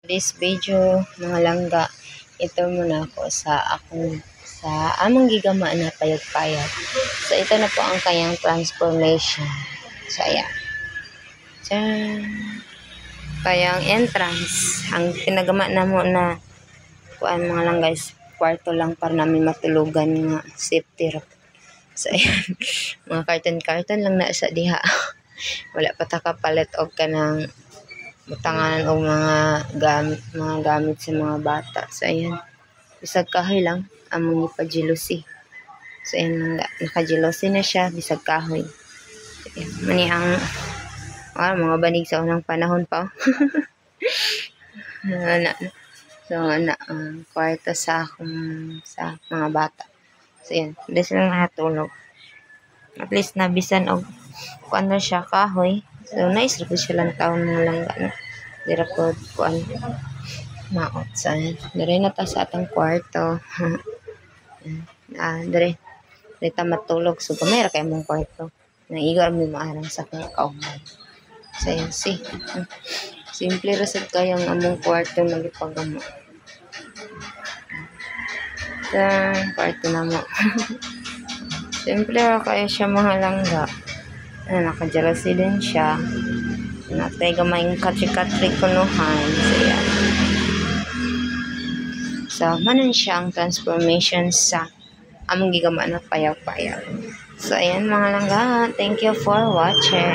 This video mga langga, ito muna ako sa among gigama na payag-payag. So ito na po ang kanyang transformation. So ayan. Diyan. Kayang entrance. Ang pinagama na mo na kuan mga lang guys, kwarto lang para namin matulugan nga safety room. So ayan. Mga carton lang na sa diha. Wala pa ta kapalit og kanang butanganan o mga gamit sa mga bata. So ayan, bisag kahoy lang among ipajealousy. So ayan, nakajealousy na siya bisag kahoy. So, ayan, mani ang mga banig sa unang panahon pa. Kwarto sa mga bata. So ayan, hindi sila nakatulog. At least nabisan og kuan na siya kahoy. So nice ra siya lang taon mo lang gano. Dira po kuan maot sa dire na ta sa atong kwarto. Dire ta matulog so kamera kay mong kwarto. Nang igo mi maarang sa kaumay. So yun si. Simple ra sad kayang among kwarto nagipagamo. Kwarto na mo. Simple ra kaya siya mga langga. Naka-jealousy din siya. Natay gamayng katri-katri kunuhan. So, yan. So, manan siya ang transformation sa among gigama na payag-payag. So, ayan mga langga. Thank you for watching.